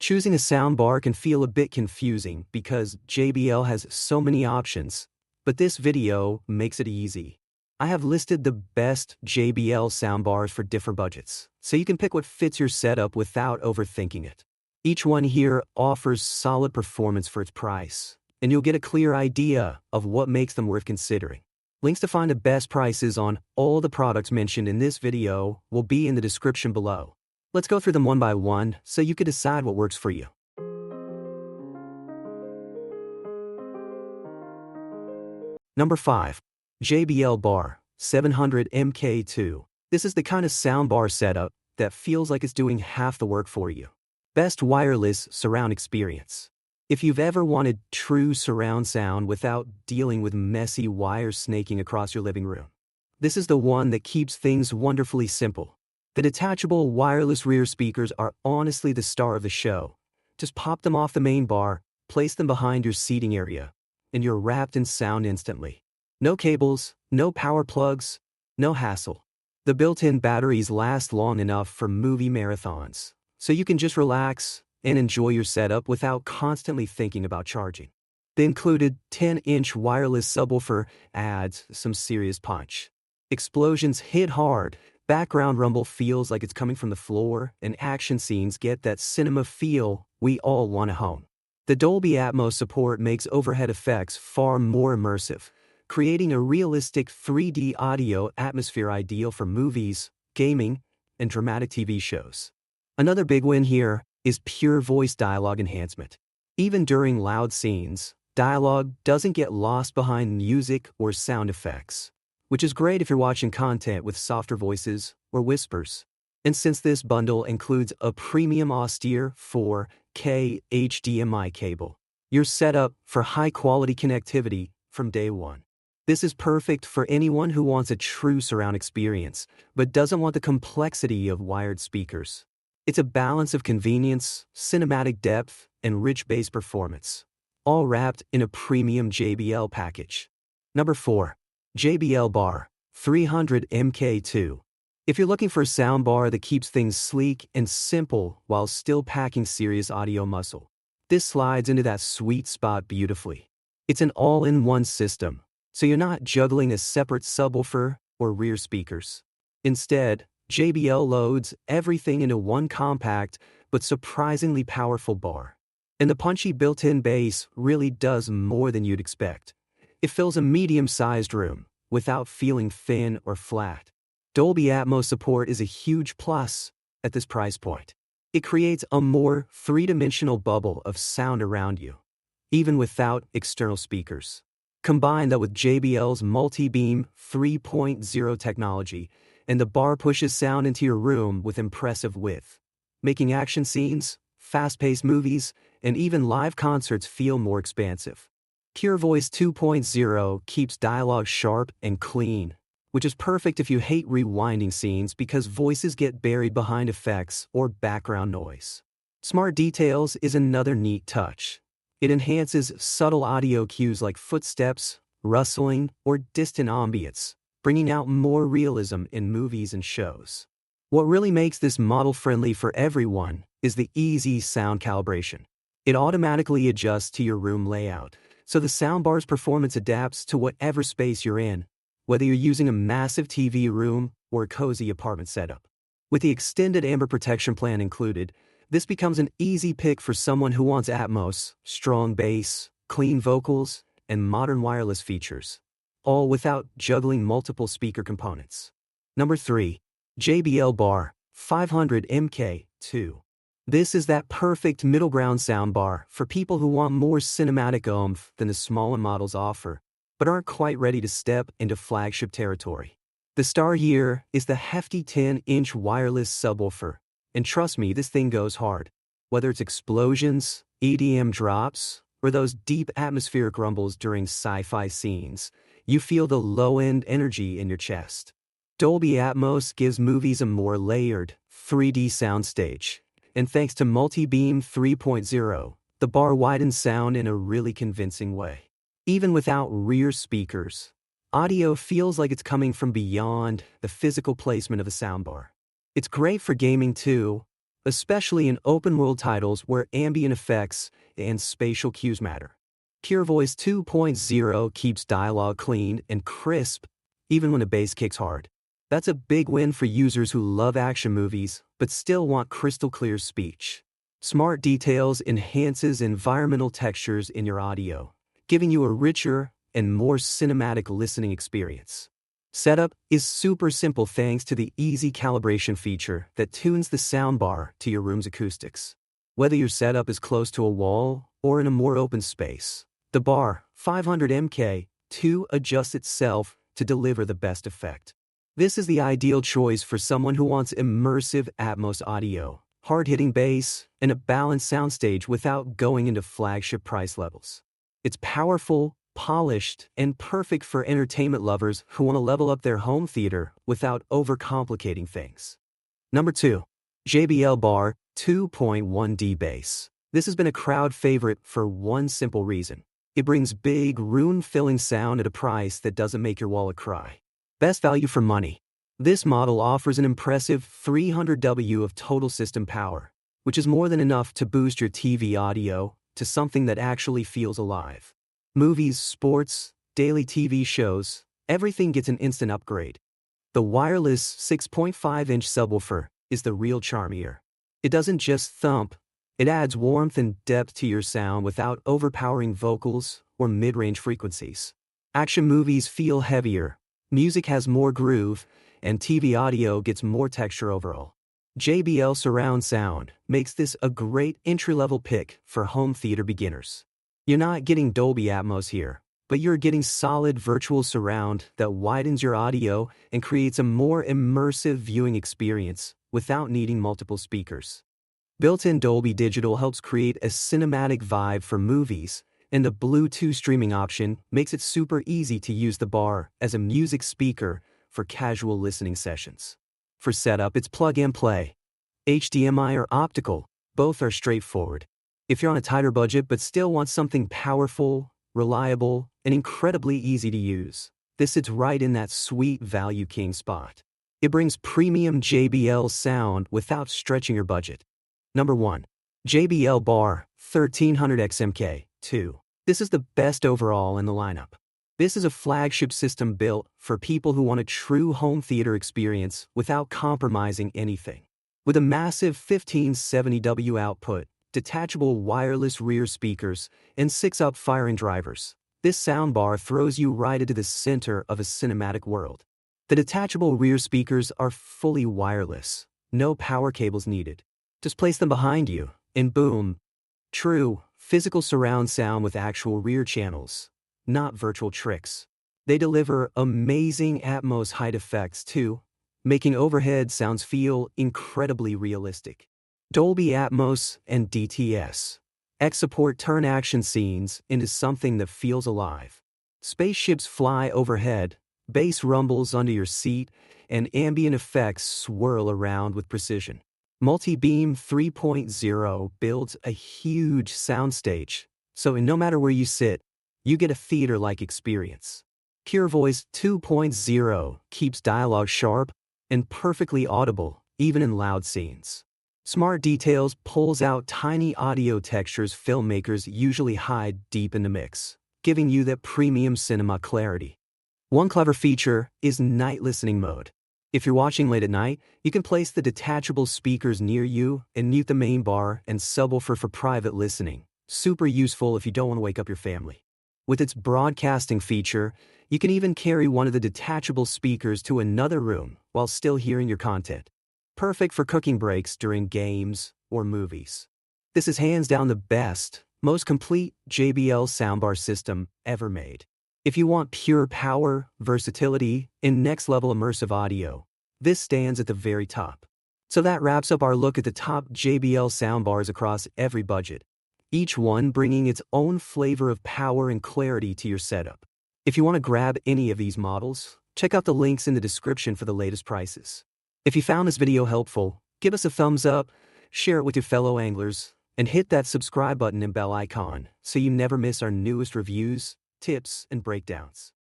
Choosing a soundbar can feel a bit confusing because JBL has so many options, but this video makes it easy. I have listed the best JBL soundbars for different budgets, so you can pick what fits your setup without overthinking it. Each one here offers solid performance for its price, and you'll get a clear idea of what makes them worth considering. Links to find the best prices on all the products mentioned in this video will be in the description below. Let's go through them one by one so you can decide what works for you. Number 5. JBL Bar 700 MK2. This is the kind of soundbar setup that feels like it's doing half the work for you. Best wireless surround experience. If you've ever wanted true surround sound without dealing with messy wires snaking across your living room, this is the one that keeps things wonderfully simple. The detachable wireless rear speakers are honestly the star of the show. Just pop them off the main bar, place them behind your seating area, and you're wrapped in sound instantly. No cables, no power plugs, no hassle. The built-in batteries last long enough for movie marathons, so you can just relax and enjoy your setup without constantly thinking about charging. The included 10-inch wireless subwoofer adds some serious punch. Explosions hit hard, background rumble feels like it's coming from the floor, and action scenes get that cinema feel we all want at home. The Dolby Atmos support makes overhead effects far more immersive, creating a realistic 3D audio atmosphere ideal for movies, gaming, and dramatic TV shows. Another big win here is pure voice dialogue enhancement. Even during loud scenes, dialogue doesn't get lost behind music or sound effects, which is great if you're watching content with softer voices or whispers. And since this bundle includes a premium austere 4K HDMI cable, you're set up for high-quality connectivity from day one. This is perfect for anyone who wants a true surround experience, but doesn't want the complexity of wired speakers. It's a balance of convenience, cinematic depth, and rich bass performance, all wrapped in a premium JBL package. Number 4. JBL Bar 300 MK2. If you're looking for a soundbar that keeps things sleek and simple while still packing serious audio muscle, this slides into that sweet spot beautifully. It's an all-in-one system, so you're not juggling a separate subwoofer or rear speakers. Instead, JBL loads everything into one compact but surprisingly powerful bar. And the punchy built-in bass really does more than you'd expect. It fills a medium-sized room without feeling thin or flat. Dolby Atmos support is a huge plus at this price point. It creates a more three-dimensional bubble of sound around you, even without external speakers. Combine that with JBL's multi-beam 3.0 technology, and the bar pushes sound into your room with impressive width, making action scenes, fast-paced movies, and even live concerts feel more expansive. Pure Voice 2.0 keeps dialogue sharp and clean, which is perfect if you hate rewinding scenes because voices get buried behind effects or background noise. Smart Details is another neat touch. It enhances subtle audio cues like footsteps, rustling, or distant ambience, bringing out more realism in movies and shows. What really makes this model friendly for everyone is the easy sound calibration. It automatically adjusts to your room layout, so the soundbar's performance adapts to whatever space you're in, whether you're using a massive TV room or a cozy apartment setup. With the extended Amber Protection plan included, this becomes an easy pick for someone who wants Atmos, strong bass, clean vocals, and modern wireless features, all without juggling multiple speaker components. Number 3. JBL Bar 500 MK2. This is that perfect middle ground soundbar for people who want more cinematic oomph than the smaller models offer, but aren't quite ready to step into flagship territory. The star here is the hefty 10-inch wireless subwoofer, and trust me, this thing goes hard. Whether it's explosions, EDM drops, or those deep atmospheric rumbles during sci-fi scenes, you feel the low-end energy in your chest. Dolby Atmos gives movies a more layered, 3D soundstage, and thanks to Multi-Beam 3.0, the bar widens sound in a really convincing way. Even without rear speakers, audio feels like it's coming from beyond the physical placement of a soundbar. It's great for gaming too, especially in open-world titles where ambient effects and spatial cues matter. Pure Voice 2.0 keeps dialogue clean and crisp, even when the bass kicks hard. That's a big win for users who love action movies but still want crystal clear speech. Smart Details enhances environmental textures in your audio, giving you a richer and more cinematic listening experience. Setup is super simple thanks to the easy calibration feature that tunes the soundbar to your room's acoustics. Whether your setup is close to a wall or in a more open space, the bar 500 mk2 adjusts itself to deliver the best effect. This is the ideal choice for someone who wants immersive Atmos audio, hard-hitting bass, and a balanced soundstage without going into flagship price levels. It's powerful, polished, and perfect for entertainment lovers who want to level up their home theater without overcomplicating things. Number 2. JBL Bar 2.1D Bass. This has been a crowd favorite for one simple reason. It brings big, room-filling sound at a price that doesn't make your wallet cry. Best value for money. This model offers an impressive 300 W of total system power, which is more than enough to boost your TV audio to something that actually feels alive. Movies, sports, daily TV shows, everything gets an instant upgrade. The wireless 6.5-inch subwoofer is the real charm here. It doesn't just thump, it adds warmth and depth to your sound without overpowering vocals or mid-range frequencies. Action movies feel heavier, music has more groove, and TV audio gets more texture overall. JBL Surround Sound makes this a great entry-level pick for home theater beginners. You're not getting Dolby Atmos here, but you're getting solid virtual surround that widens your audio and creates a more immersive viewing experience without needing multiple speakers. Built-in Dolby Digital helps create a cinematic vibe for movies, and the Bluetooth streaming option makes it super easy to use the bar as a music speaker for casual listening sessions. For setup, it's plug and play. HDMI or optical, both are straightforward. If you're on a tighter budget but still want something powerful, reliable, and incredibly easy to use, this sits right in that sweet value king spot. It brings premium JBL sound without stretching your budget. Number 1. JBL Bar 1300 XMK2. This is the best overall in the lineup. This is a flagship system built for people who want a true home theater experience without compromising anything. With a massive 1570W output, detachable wireless rear speakers, and 6-up firing drivers, this soundbar throws you right into the center of a cinematic world. The detachable rear speakers are fully wireless, no power cables needed. Just place them behind you, and boom. True, physical surround sound with actual rear channels, not virtual tricks. They deliver amazing Atmos height effects too, making overhead sounds feel incredibly realistic. Dolby Atmos and DTS X support turn action scenes into something that feels alive. Spaceships fly overhead, bass rumbles under your seat, and ambient effects swirl around with precision. Multi-Beam 3.0 builds a huge soundstage, so no matter where you sit, you get a theater-like experience. Pure Voice 2.0 keeps dialogue sharp and perfectly audible, even in loud scenes. Smart Details pulls out tiny audio textures filmmakers usually hide deep in the mix, giving you that premium cinema clarity. One clever feature is night listening mode. If you're watching late at night, you can place the detachable speakers near you and mute the main bar and subwoofer for private listening. Super useful if you don't want to wake up your family. With its broadcasting feature, you can even carry one of the detachable speakers to another room while still hearing your content. Perfect for cooking breaks during games or movies. This is hands down the best, most complete JBL soundbar system ever made. If you want pure power, versatility, and next-level immersive audio, this stands at the very top. So that wraps up our look at the top JBL soundbars across every budget, each one bringing its own flavor of power and clarity to your setup. If you want to grab any of these models, check out the links in the description for the latest prices. If you found this video helpful, give us a thumbs up, share it with your fellow anglers, and hit that subscribe button and bell icon so you never miss our newest reviews, tips, and breakdowns.